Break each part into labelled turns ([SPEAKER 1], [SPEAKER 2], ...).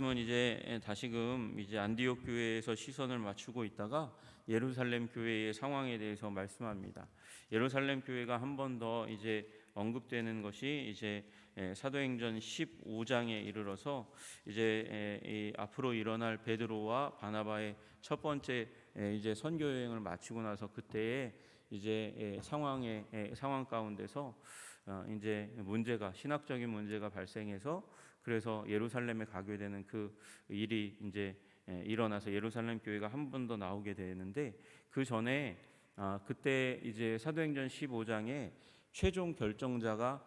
[SPEAKER 1] 예수님은 이제 다시금 이제 안디옥 교회에서 시선을 맞추고 있다가 예루살렘 교회의 상황에 대해서 말씀합니다. 예루살렘 교회가 한 번 더 이제 언급되는 것이 이제 사도행전 15장에 이르러서 이제 이 앞으로 일어날 베드로와 바나바의 첫 번째 이제 선교 여행을 마치고 나서 그때에 이제 상황 가운데서 이제 문제가 신학적인 문제가 발생해서 그래서 예루살렘에 가게 되는 그 일이 이제 일어나서 예루살렘 교회가 한 번 더 나오게 되는데 그 전에 그때 이제 사도행전 15장에 최종 결정자가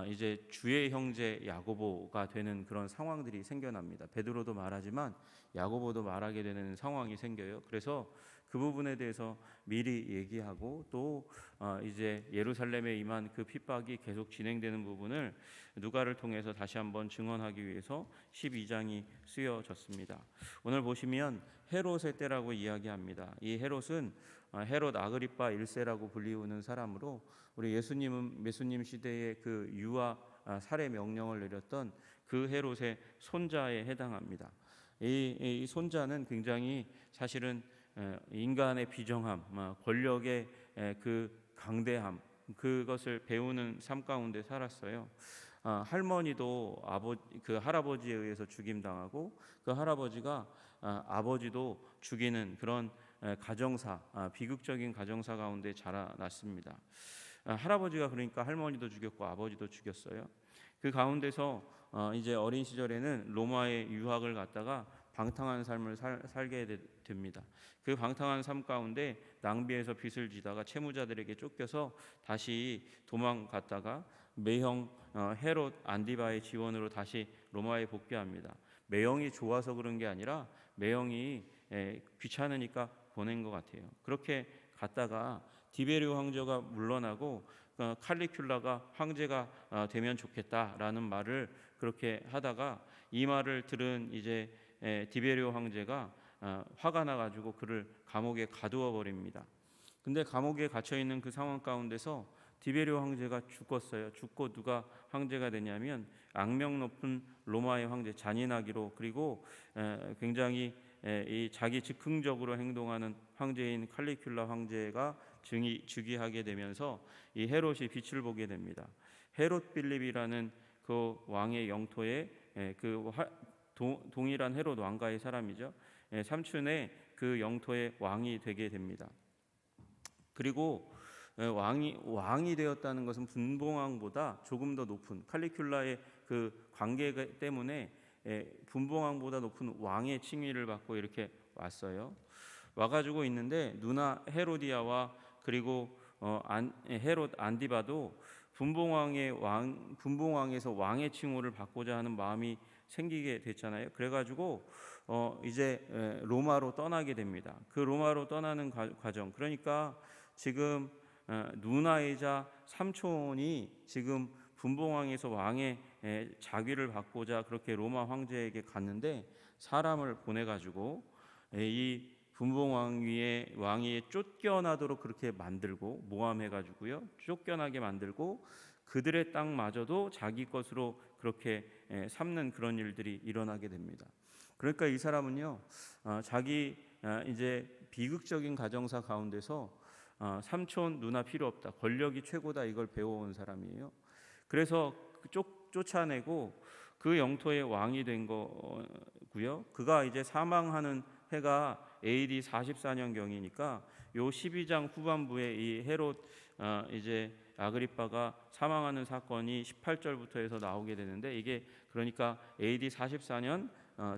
[SPEAKER 1] 이제 주의 형제 야고보가 되는 그런 상황들이 생겨납니다. 베드로도 말하지만 야고보도 말하게 되는 상황이 생겨요. 그래서 그 부분에 대해서 미리 얘기하고 또 이제 예루살렘에 임한 그 핍박이 계속 진행되는 부분을 누가를 통해서 다시 한번 증언하기 위해서 12장이 쓰여졌습니다. 오늘 보시면 헤롯의 때라고 이야기합니다. 이 헤롯은 헤롯 아그리파 1세라고 불리우는 사람으로 우리 예수님 시대의 그 유아 살해 명령을 내렸던 그 헤롯의 손자에 해당합니다. 이 손자는 굉장히 사실은 인간의 비정함, 권력의 그 강대함 그것을 배우는 삶 가운데 살았어요. 할머니도 그 할아버지에 의해서 죽임당하고 그 할아버지가 아버지도 죽이는 그런 가정사, 비극적인 가정사 가운데 자라났습니다. 할아버지가 그러니까 할머니도 죽였고 아버지도 죽였어요. 그 가운데서 이제 어린 시절에는 로마의 유학을 갔다가 방탕한 삶을 살게 됩니다. 그 방탕한 삶 가운데 낭비해서 빚을 지다가 채무자들에게 쫓겨서 다시 도망갔다가 매형 헤롯 안디바의 지원으로 다시 로마에 복귀합니다. 매형이 좋아서 그런 게 아니라 매형이 귀찮으니까 보낸 것 같아요. 그렇게 갔다가 디베리오 황제가 물러나고 칼리큘라가 황제가 되면 좋겠다라는 말을 그렇게 하다가 이 말을 들은 이제 디베리오 황제가 화가 나가지고 그를 감옥에 가두어 버립니다. 근데 감옥에 갇혀 있는 그 상황 가운데서 디베리오 황제가 죽었어요. 죽고 누가 황제가 되냐면 악명 높은 로마의 황제 자니나기로 그리고 굉장히 이 자기 즉흥적으로 행동하는 황제인 칼리큘라 황제가 즉위하게 되면서 이 헤롯이 빛을 보게 됩니다. 헤롯 빌립이라는 그 왕의 영토에 그 동일한 헤롯 왕가의 사람이죠. 삼촌의 그 영토의 왕이 되게 됩니다. 그리고 왕이 되었다는 것은 분봉왕보다 조금 더 높은 칼리큘라의 그 관계 때문에 분봉왕보다 높은 왕의 칭위를 받고 이렇게 왔어요. 와가지고 있는데 누나 헤로디아와 그리고 헤롯 안디바도 분봉왕에서 왕의 칭호를 받고자 하는 마음이 생기게 됐잖아요. 그래가지고 이제 로마로 떠나게 됩니다. 그 로마로 떠나는 과정. 그러니까 지금 누나이자 삼촌이 지금 분봉왕에서 왕의 자위를 받고자 그렇게 로마 황제에게 갔는데 사람을 보내가지고 이 분봉왕 왕위에 쫓겨나도록 그렇게 만들고 모함해가지고요 쫓겨나게 만들고 그들의 땅마저도 자기 것으로 그렇게 삼는 그런 일들이 일어나게 됩니다. 그러니까 이 사람은요 자기 이제 비극적인 가정사 가운데서 삼촌 누나 필요 없다 권력이 최고다 이걸 배워온 사람이에요. 그래서 쫓아내고 그 영토의 왕이 된 거고요. 그가 이제 사망하는 해가 AD 44년경이니까 요 12장 후반부에 이 헤롯 이제 아그리빠가 사망하는 사건이 18절부터 해서 나오게 되는데 이게 그러니까 AD 44년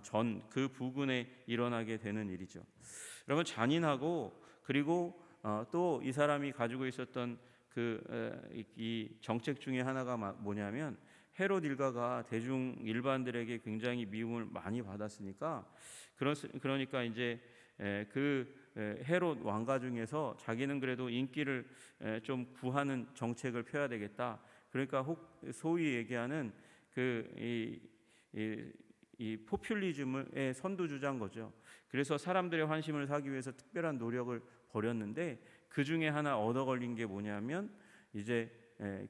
[SPEAKER 1] 전 그 부근에 일어나게 되는 일이죠. 여러분 잔인하고 그리고 또 이 사람이 가지고 있었던 이 정책 중에 하나가 뭐냐면 헤롯 일가가 대중 일반들에게 굉장히 미움을 많이 받았으니까 그러니까 이제 그 헤롯 왕가 중에서 자기는 그래도 인기를 좀 구하는 정책을 펴야 되겠다. 그러니까 소위 얘기하는 이 포퓰리즘의 선두주자인 거죠. 그래서 사람들의 환심을 사기 위해서 특별한 노력을 벌였는데 그 중에 하나 얻어 걸린 게 뭐냐면 이제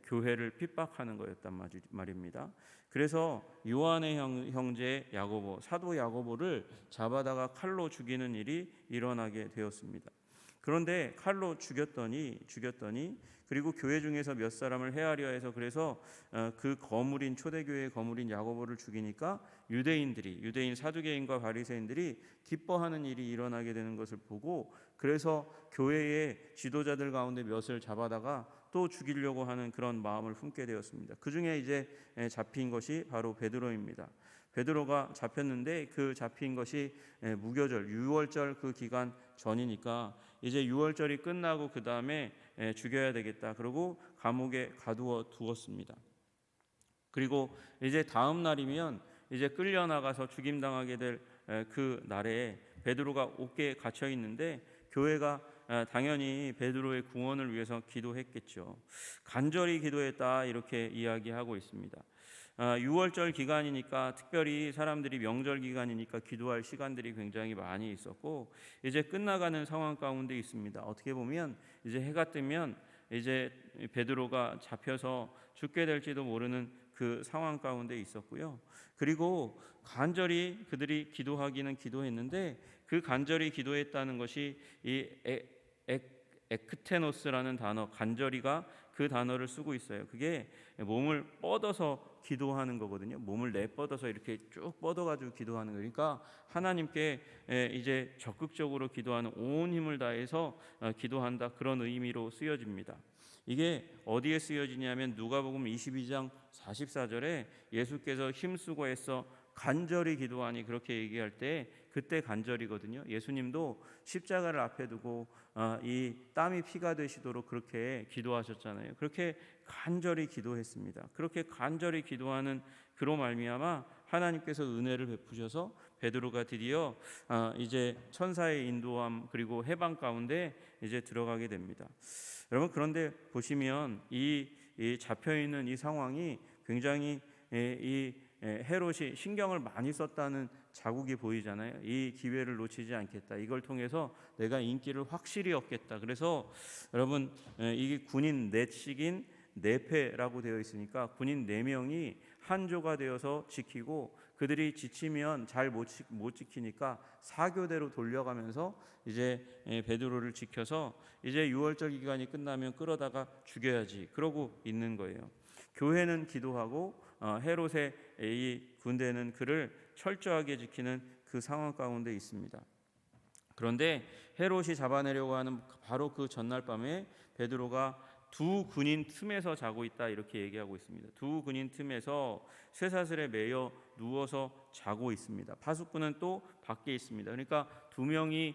[SPEAKER 1] 교회를 핍박하는 거였단 말입니다. 그래서 요한의 형제 야고보, 사도 야고보를 잡아다가 칼로 죽이는 일이 일어나게 되었습니다. 그런데 칼로 죽였더니 그리고 교회 중에서 몇 사람을 헤아려 해서 그래서 그 거물인 초대교회의 거물인 야고보를 죽이니까 유대인 사두개인과 바리새인들이 기뻐하는 일이 일어나게 되는 것을 보고 그래서 교회의 지도자들 가운데 몇을 잡아다가 또 죽이려고 하는 그런 마음을 품게 되었습니다. 그 중에 이제 잡힌 것이 바로 베드로입니다. 베드로가 잡혔는데 그 잡힌 것이 무교절, 유월절 그 기간 전이니까 이제 유월절이 끝나고 그 다음에 죽여야 되겠다. 그러고 감옥에 가두어 두었습니다. 그리고 이제 다음 날이면 이제 끌려 나가서 죽임 당하게 될 그 날에 베드로가 옥에 갇혀 있는데 교회가 당연히 베드로의 구원을 위해서 기도했겠죠. 간절히 기도했다 이렇게 이야기하고 있습니다. 6월절 기간이니까 특별히 사람들이 명절 기간이니까 기도할 시간들이 굉장히 많이 있었고 이제 끝나가는 상황 가운데 있습니다. 어떻게 보면 이제 해가 뜨면 이제 베드로가 잡혀서 죽게 될지도 모르는 그 상황 가운데 있었고요. 그리고 간절히 그들이 기도하기는 기도했는데 그 간절히 기도했다는 것이 이 에크테노스라는 단어, 간절히가 그 단어를 쓰고 있어요. 그게 몸을 뻗어서 기도하는 거거든요. 몸을 내뻗어서 이렇게 쭉 뻗어가지고 기도하는 거예요. 그러니까 하나님께 이제 적극적으로 기도하는 온 힘을 다해서 기도한다 그런 의미로 쓰여집니다. 이게 어디에 쓰여지냐면 누가복음 22장 44절에 예수께서 힘쓰고 애써 간절히 기도하니 그렇게 얘기할 때 그때 간절이거든요. 예수님도 십자가를 앞에 두고 이 땀이 피가 되시도록 그렇게 기도하셨잖아요. 그렇게 간절히 기도했습니다. 그렇게 간절히 기도하는 그로 말미암아 하나님께서 은혜를 베푸셔서 베드로가 드디어 이제 천사의 인도함 그리고 해방 가운데 이제 들어가게 됩니다. 여러분 그런데 보시면 이 잡혀 있는 이 상황이 굉장히 이 헤롯이 신경을 많이 썼다는 자국이 보이잖아요. 이 기회를 놓치지 않겠다. 이걸 통해서 내가 인기를 확실히 얻겠다. 그래서 여러분 이게 군인 넷씩인 네패라고 되어 있으니까 군인 4명이 한조가 되어서 지키고 그들이 지치면 잘 못 지키니까 사교대로 돌려가면서 이제 베드로를 지켜서 이제 유월절 기간이 끝나면 끌어다가 죽여야지 그러고 있는 거예요. 교회는 기도하고 헤롯의 이 군대는 그를 철저하게 지키는 그 상황 가운데 있습니다. 그런데 헤롯이 잡아내려고 하는 바로 그 전날 밤에 베드로가 두 군인 틈에서 자고 있다 이렇게 얘기하고 있습니다. 두 군인 틈에서 쇠사슬에 매여 누워서 자고 있습니다. 파수꾼은 또 밖에 있습니다. 그러니까 2명이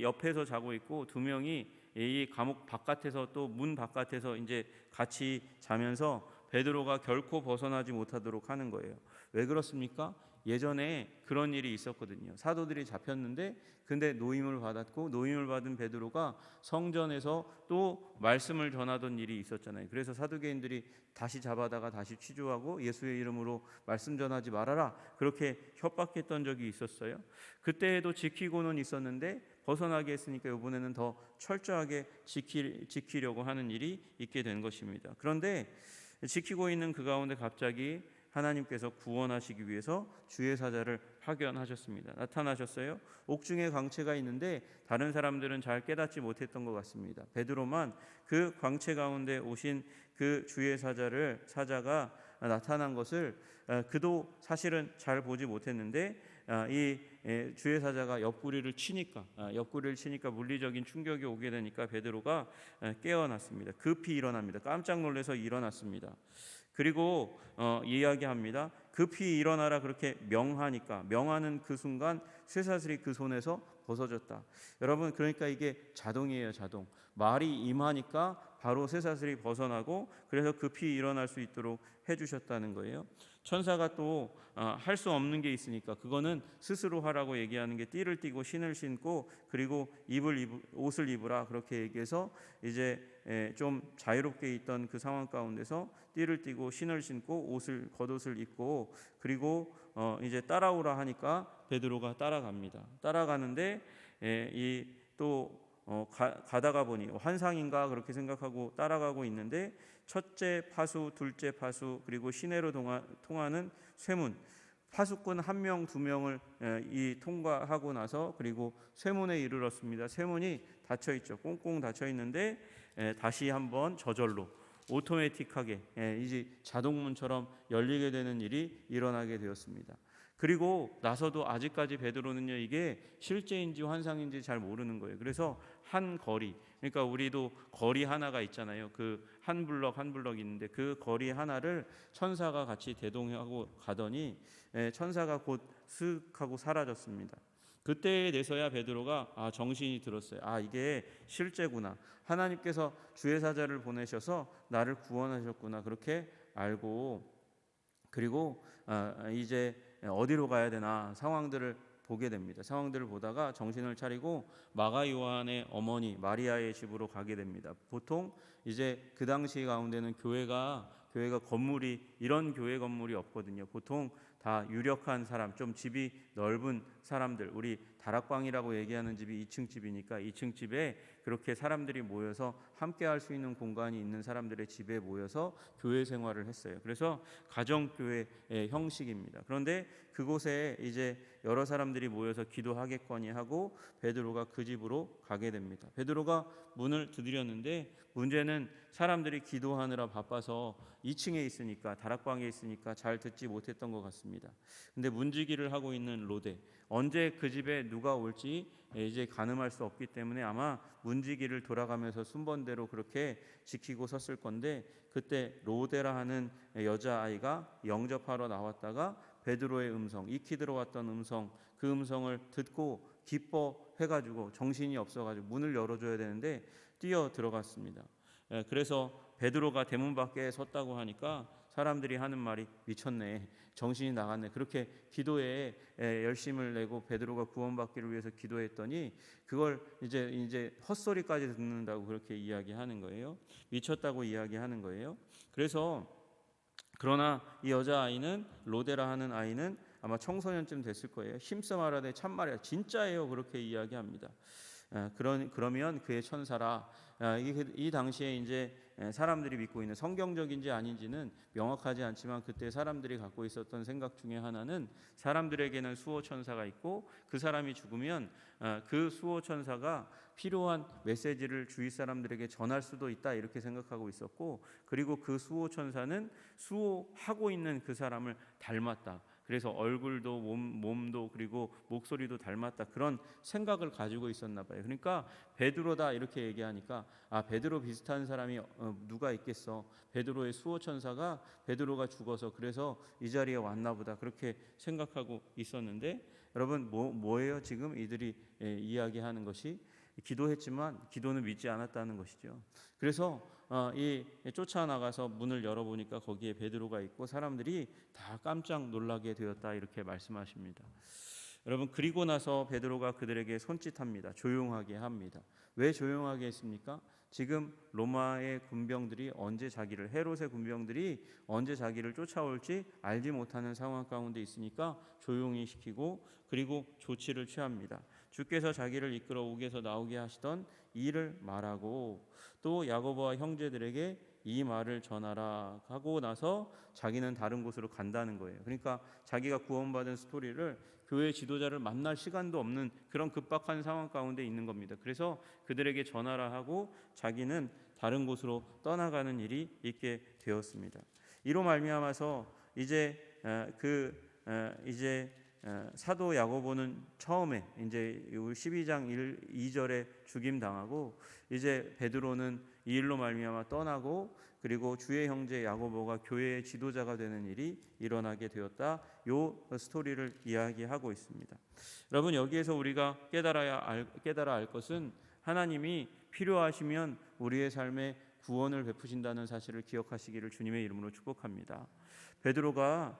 [SPEAKER 1] 옆에서 자고 있고 2명이 이 감옥 바깥에서 또 문 바깥에서 이제 같이 자면서 베드로가 결코 벗어나지 못하도록 하는 거예요. 왜 그렇습니까? 예전에 그런 일이 있었거든요. 사도들이 잡혔는데 근데 노임을 받았고 노임을 받은 베드로가 성전에서 또 말씀을 전하던 일이 있었잖아요. 그래서 사두개인들이 다시 잡아다가 다시 취조하고 예수의 이름으로 말씀 전하지 말아라 그렇게 협박했던 적이 있었어요. 그때에도 지키고는 있었는데 벗어나게 했으니까 이번에는 더 철저하게 지키려고 하는 일이 있게 된 것입니다. 그런데 지키고 있는 그 가운데 갑자기 하나님께서 구원하시기 위해서 주의 사자를 파견하셨습니다. 나타나셨어요. 옥중에 광채가 있는데 다른 사람들은 잘 깨닫지 못했던 것 같습니다. 베드로만 그 광채 가운데 오신 그 주의 사자가 나타난 것을 그도 사실은 잘 보지 못했는데 이 주의 사자가 옆구리를 치니까 물리적인 충격이 오게 되니까 베드로가 깨어났습니다. 급히 일어납니다. 깜짝 놀라서 일어났습니다. 그리고 이야기합니다. 급히 일어나라 그렇게 명하니까 명하는 그 순간 쇠사슬이 그 손에서 벗어졌다. 여러분 그러니까 이게 자동이에요. 자동. 말이 임하니까 바로 쇠사슬이 벗어나고 그래서 급히 일어날 수 있도록 해주셨다는 거예요. 천사가 또 할 수 없는 게 있으니까 그거는 스스로 하라고 얘기하는 게 띠를 띠고 신을 신고 그리고 옷을 입으라 그렇게 얘기해서 이제 좀 자유롭게 있던 그 상황 가운데서 띠를 띠고 신을 신고 겉옷을 입고 그리고 이제 따라오라 하니까 베드로가 따라갑니다. 따라가는데 이 또 가다가 보니 환상인가 그렇게 생각하고 따라가고 있는데 첫째 파수, 둘째 파수, 그리고 시내로 통하는 쇠문, 파수꾼 1명, 2명을 통과하고 나서 그리고 쇠문에 이르렀습니다. 쇠문이 닫혀 있죠. 꽁꽁 닫혀 있는데 다시 한번 저절로 오토매틱하게 이제 자동문처럼 열리게 되는 일이 일어나게 되었습니다. 그리고 나서도 아직까지 베드로는요, 이게 실제인지 환상인지 잘 모르는 거예요. 그래서 한 거리, 그러니까 우리도 거리 하나가 있잖아요. 그 한 블럭 한 블럭 있는데 그 거리 하나를 천사가 같이 대동하고 가더니 천사가 곧 슥 하고 사라졌습니다. 그때에 돼서야 베드로가 정신이 들었어요. 이게 실제구나. 하나님께서 주의 사자를 보내셔서 나를 구원하셨구나. 그렇게 알고, 그리고 이제 어디로 가야 되나 상황들을 보게 됩니다. 상황들을 보다가 정신을 차리고 마가 요한의 어머니 마리아의 집으로 가게 됩니다. 보통 이제 그 당시 가운데는 교회가 건물이 이런 교회 건물이 없거든요. 보통 다 유력한 사람, 좀 집이 넓은 사람들, 우리 다락방이라고 얘기하는 집이 2층 집이니까 2층 집에 그렇게 사람들이 모여서 함께 할 수 있는 공간이 있는 사람들의 집에 모여서 교회 생활을 했어요. 그래서 가정교회의 형식입니다. 그런데 그곳에 이제 여러 사람들이 모여서 기도하겠거니 하고 베드로가 그 집으로 가게 됩니다. 베드로가 문을 두드렸는데 문제는 사람들이 기도하느라 바빠서 2층에 있으니까, 다락방에 있으니까 잘 듣지 못했던 것 같습니다. 근데 문지기를 하고 있는 로데, 언제 그 집에 누가 올지 이제 가늠할 수 없기 때문에 아마 문지기를 돌아가면서 순번대로 그렇게 지키고 섰을 건데, 그때 로데라 하는 여자아이가 영접하러 나왔다가 베드로의 음성, 익히 들어왔던 음성, 그 음성을 듣고 기뻐해가지고 정신이 없어가지고 문을 열어줘야 되는데 뛰어 들어갔습니다. 그래서 베드로가 대문 밖에 섰다고 하니까 사람들이 하는 말이 미쳤네, 정신이 나갔네. 그렇게 기도에 열심을 내고 베드로가 구원받기를 위해서 기도했더니 그걸 이제 헛소리까지 듣는다고 그렇게 이야기하는 거예요. 미쳤다고 이야기하는 거예요. 그러나 이 여자아이는, 로데라 하는 아이는 아마 청소년쯤 됐을 거예요. 힘써 말하되 참말이야, 진짜예요, 그렇게 이야기합니다. 그러면 그의 천사라. 이 당시에 이제 사람들이 믿고 있는, 성경적인지 아닌지는 명확하지 않지만 그때 사람들이 갖고 있었던 생각 중에 하나는 사람들에게는 수호 천사가 있고 그 사람이 죽으면 그 수호 천사가 필요한 메시지를 주위 사람들에게 전할 수도 있다, 이렇게 생각하고 있었고, 그리고 그 수호 천사는 수호하고 있는 그 사람을 닮았다. 그래서 얼굴도 몸도 그리고 목소리도 닮았다, 그런 생각을 가지고 있었나 봐요. 그러니까 베드로다 이렇게 얘기하니까 베드로 비슷한 사람이 누가 있겠어. 베드로의 수호 천사가 베드로가 죽어서 그래서 이 자리에 왔나 보다, 그렇게 생각하고 있었는데, 여러분 뭐예요? 지금 이들이 이야기하는 것이 기도했지만 기도는 믿지 않았다는 것이죠. 그래서 이 쫓아나가서 문을 열어보니까 거기에 베드로가 있고 사람들이 다 깜짝 놀라게 되었다, 이렇게 말씀하십니다. 여러분, 그리고 나서 베드로가 그들에게 손짓합니다. 조용하게 합니다. 왜 조용하게 했습니까? 지금 로마의 군병들이 헤롯의 군병들이 언제 자기를 쫓아올지 알지 못하는 상황 가운데 있으니까 조용히 시키고, 그리고 조치를 취합니다. 주께서 자기를 이끌어 옥에서 나오게 하시던 일을 말하고, 또 야고보와 형제들에게 이 말을 전하라 하고 나서 자기는 다른 곳으로 간다는 거예요. 그러니까 자기가 구원받은 스토리를 교회 지도자를 만날 시간도 없는 그런 급박한 상황 가운데 있는 겁니다. 그래서 그들에게 전하라 하고 자기는 다른 곳으로 떠나가는 일이 있게 되었습니다. 이로 말미암아서 이제 사도 야고보는 처음에 이제 12장 2절에 죽임 당하고, 이제 베드로는 이 일로 말미암아 떠나고, 그리고 주의 형제 야고보가 교회의 지도자가 되는 일이 일어나게 되었다. 요 스토리를 이야기하고 있습니다. 여러분, 여기에서 우리가 깨달아 알 것은 하나님이 필요하시면 우리의 삶에 구원을 베푸신다는 사실을 기억하시기를 주님의 이름으로 축복합니다. 베드로가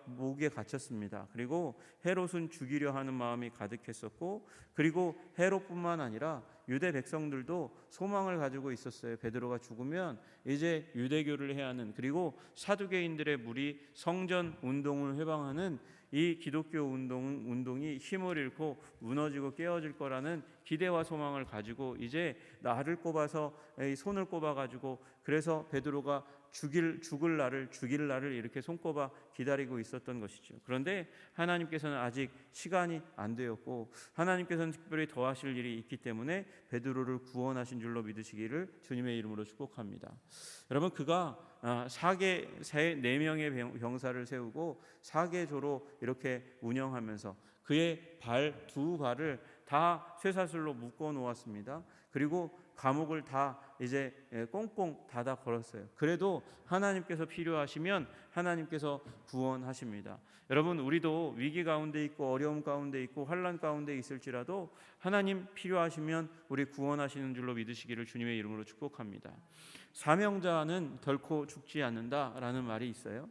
[SPEAKER 1] 목에 갇혔습니다. 그리고 헤롯은 죽이려 하는 마음이 가득했었고, 그리고 헤롯뿐만 아니라 유대 백성들도 소망을 가지고 있었어요. 베드로가 죽으면 이제 유대교를 해야 하는, 그리고 사두개인들의 무리 성전 운동을 회방하는 이 기독교 운동이 힘을 잃고 무너지고 깨어질 거라는 기대와 소망을 가지고 이제 나를 꼽아서 손을 꼽아가지고 그래서 베드로가 죽일 날을 이렇게 손꼽아 기다리고 있었던 것이죠. 그런데 하나님께서는 아직 시간이 안 되었고 하나님께서는 특별히 더 하실 일이 있기 때문에 베드로를 구원하신 줄로 믿으시기를 주님의 이름으로 축복합니다. 여러분, 그가 4명의 병사를 세우고 4개조로 이렇게 운영하면서 그의 두 발을 다 쇠사슬로 묶어 놓았습니다. 그리고 감옥을 다 이제 꽁꽁 닫아 걸었어요. 그래도 하나님께서 필요하시면 하나님께서 구원하십니다. 여러분, 우리도 위기 가운데 있고 어려움 가운데 있고 환난 가운데 있을지라도 하나님 필요하시면 우리 구원하시는 줄로 믿으시기를 주님의 이름으로 축복합니다. 사명자는 결코 죽지 않는다라는 말이 있어요.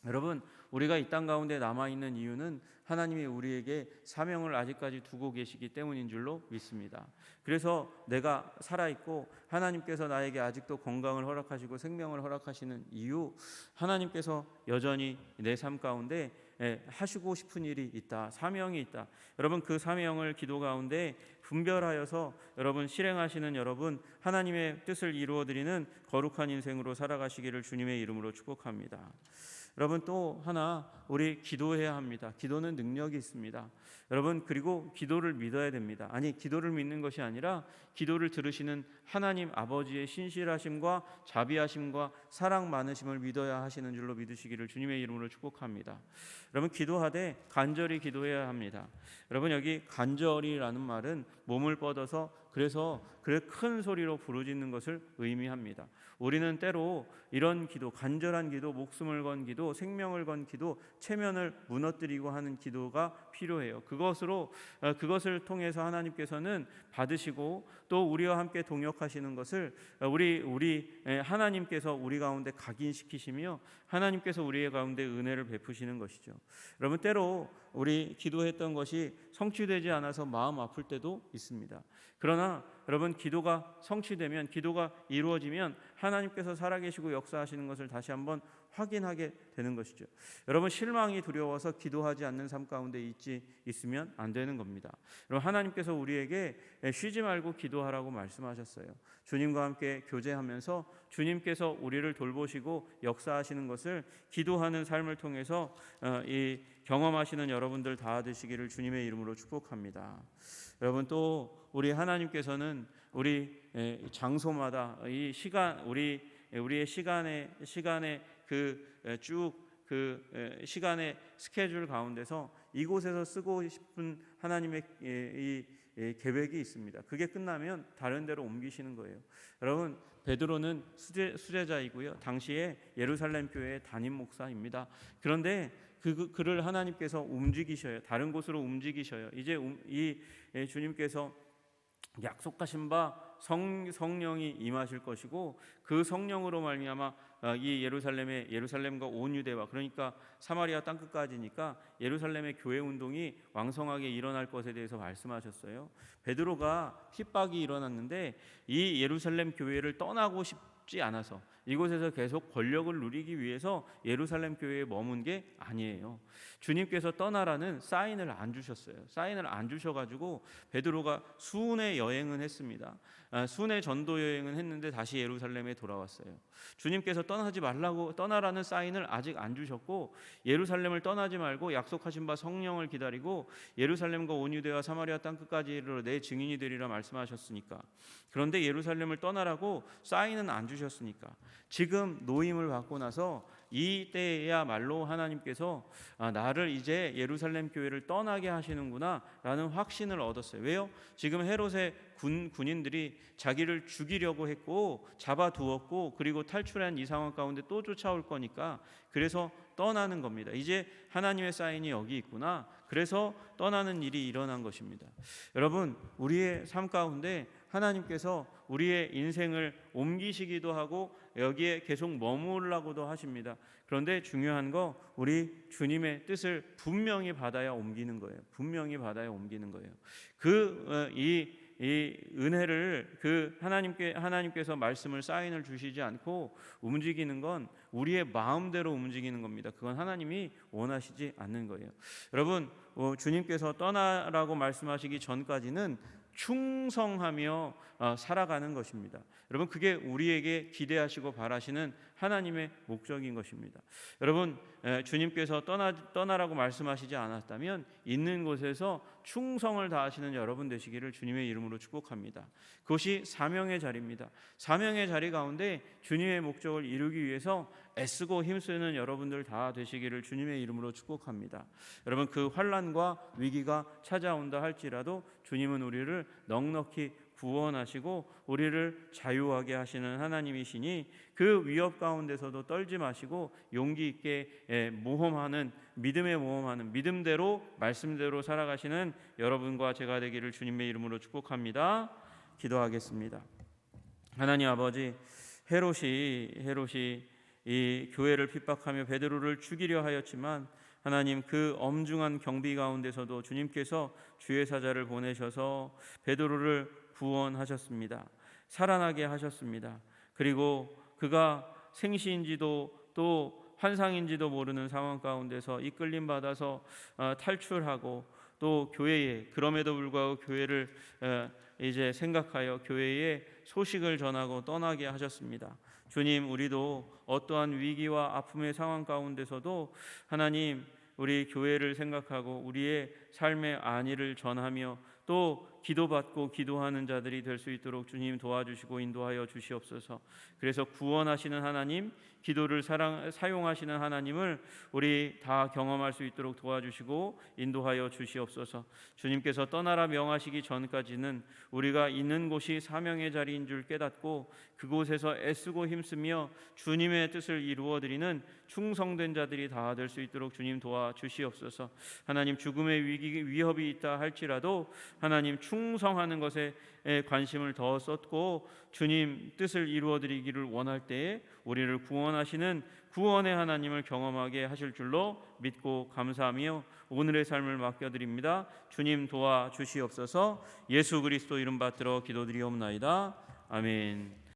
[SPEAKER 1] 여러분, 우리가 이 땅 가운데 남아있는 이유는 하나님이 우리에게 사명을 아직까지 두고 계시기 때문인 줄로 믿습니다. 그래서 내가 살아있고 하나님께서 나에게 아직도 건강을 허락하시고 생명을 허락하시는 이유, 하나님께서 여전히 내 삶 가운데 하시고 싶은 일이 있다, 사명이 있다. 여러분, 그 사명을 기도 가운데 분별하여서 여러분 실행하시는 여러분, 하나님의 뜻을 이루어드리는 거룩한 인생으로 살아가시기를 주님의 이름으로 축복합니다. 여러분, 또 하나 우리 기도해야 합니다. 기도는 능력이 있습니다. 여러분, 그리고 기도를 믿어야 됩니다. 아니, 기도를 믿는 것이 아니라 기도를 들으시는 하나님 아버지의 신실하심과 자비하심과 사랑 많으심을 믿어야 하시는 줄로 믿으시기를 주님의 이름으로 축복합니다. 여러분, 기도하되 간절히 기도해야 합니다. 여러분, 여기 간절히라는 말은 몸을 뻗어서 그래서 큰 소리로 부르짖는 것을 의미합니다. 우리는 때로 이런 기도, 간절한 기도, 목숨을 건 기도, 생명을 건 기도, 체면을 무너뜨리고 하는 기도가 필요해요. 그것을 통해서 하나님께서는 받으시고 또 우리와 함께 동역하시는 것을 우리 하나님께서 우리 가운데 각인시키시며 하나님께서 우리 가운데 은혜를 베푸시는 것이죠. 여러분, 때로 우리 기도했던 것이 성취되지 않아서 마음 아플 때도 있습니다. 그러나 여러분, 기도가 성취되면, 기도가 이루어지면 하나님께서 살아계시고 역사하시는 것을 다시 한번 확인하게 되는 것이죠. 여러분, 실망이 두려워서 기도하지 않는 삶 가운데 있으면 안 되는 겁니다. 여러분, 하나님께서 우리에게 쉬지 말고 기도하라고 말씀하셨어요. 주님과 함께 교제하면서 주님께서 우리를 돌보시고 역사하시는 것을 기도하는 삶을 통해서 이 경험하시는 여러분들 다 되시기를 주님의 이름으로 축복합니다. 여러분, 또 우리 하나님께서는 우리 장소마다 이 시간, 우리의 시간의 시간의 스케줄 가운데서 이곳에서 쓰고 싶은 하나님의 이 계획이 있습니다. 그게 끝나면 다른 데로 옮기시는 거예요. 여러분, 베드로는 수제자이고요. 당시에 예루살렘 교회의 담임 목사입니다. 그런데 그를 하나님께서 움직이셔요. 다른 곳으로 움직이셔요. 이제 이 주님께서 약속하신 바 성령이 임하실 것이고 그 성령으로 말미암아 이 예루살렘과 온 유대와, 그러니까 사마리아 땅 끝까지니까 예루살렘의 교회 운동이 왕성하게 일어날 것에 대해서 말씀하셨어요. 베드로가 핍박이 일어났는데 이 예루살렘 교회를 떠나고 싶지 않아서 이곳에서 계속 권력을 누리기 위해서 예루살렘 교회에 머문 게 아니에요. 주님께서 떠나라는 사인을 안 주셨어요. 사인을 안 주셔가지고 베드로가 수훈의 여행은 했습니다. 수훈의 전도 여행은 했는데 다시 예루살렘에 돌아왔어요. 주님께서 떠나라는 사인을 아직 안 주셨고 예루살렘을 떠나지 말고 약속하신 바 성령을 기다리고 예루살렘과 온 유대와 사마리아 땅 끝까지로 내 증인이 되리라 말씀하셨으니까. 그런데 예루살렘을 떠나라고 사인은 안 주셨으니까 지금 노임을 받고 나서 이때야말로 하나님께서 나를 이제 예루살렘 교회를 떠나게 하시는구나 라는 확신을 얻었어요. 왜요? 지금 헤롯의 군인들이 자기를 죽이려고 했고 잡아두었고 그리고 탈출한 이 상황 가운데 또 쫓아올 거니까 그래서 떠나는 겁니다. 이제 하나님의 사인이 여기 있구나. 그래서 떠나는 일이 일어난 것입니다. 여러분, 우리의 삶 가운데 하나님께서 우리의 인생을 옮기시기도 하고 여기에 계속 머무르라고도 하십니다. 그런데 중요한 거 우리 주님의 뜻을 분명히 받아야 옮기는 거예요. 분명히 받아야 옮기는 거예요. 이 은혜를 하나님께서 말씀을 사인을 주시지 않고 움직이는 건 우리의 마음대로 움직이는 겁니다. 그건 하나님이 원하시지 않는 거예요. 여러분, 주님께서 떠나라고 말씀하시기 전까지는 충성하며 살아가는 것입니다. 여러분, 그게 우리에게 기대하시고 바라시는 하나님의 목적인 것입니다. 여러분, 주님께서 떠나라고 말씀하시지 않았다면 있는 곳에서 충성을 다하시는 여러분 되시기를 주님의 이름으로 축복합니다. 그것이 사명의 자리입니다. 사명의 자리 가운데 주님의 목적을 이루기 위해서 애쓰고 힘쓰는 여러분들 다 되시기를 주님의 이름으로 축복합니다. 여러분, 그 환난과 위기가 찾아온다 할지라도 주님은 우리를 넉넉히 구원하시고 우리를 자유하게 하시는 하나님이시니 그 위협 가운데서도 떨지 마시고 용기 있게 모험하는 믿음대로 말씀대로 살아가시는 여러분과 제가 되기를 주님의 이름으로 축복합니다. 기도하겠습니다. 하나님 아버지, 헤롯이 이 교회를 핍박하며 베드로를 죽이려 하였지만 하나님, 그 엄중한 경비 가운데서도 주님께서 주의 사자를 보내셔서 베드로를 구원하셨습니다. 살아나게 하셨습니다. 그리고 그가 생시인지도 또 환상인지도 모르는 상황 가운데서 이끌림 받아서 탈출하고 또 교회에, 그럼에도 불구하고 교회를 이제 생각하여 교회에 소식을 전하고 떠나게 하셨습니다. 주님, 우리도 어떠한 위기와 아픔의 상황 가운데서도 하나님, 우리 교회를 생각하고 우리의 삶의 안위를 전하며 또 기도받고 기도하는 자들이 될 수 있도록 주님 도와주시고 인도하여 주시옵소서. 그래서 구원하시는 하나님, 기도를 사용하시는 하나님을 우리 다 경험할 수 있도록 도와주시고 인도하여 주시옵소서. 주님께서 떠나라 명하시기 전까지는 우리가 있는 곳이 사명의 자리인 줄 깨닫고 그곳에서 애쓰고 힘쓰며 주님의 뜻을 이루어드리는 충성된 자들이 다 될 수 있도록 주님 도와주시옵소서. 하나님, 죽음의 위협이 있다 할지라도 하나님, 충성하는 것에 관심을 더 쏟고 주님 뜻을 이루어드리기를 원할 때에 우리를 구원하시는 구원의 하나님을 경험하게 하실 줄로 믿고 감사하며 오늘의 삶을 맡겨드립니다. 주님 도와주시옵소서. 예수 그리스도 이름 받들어 기도드리옵나이다. 아멘.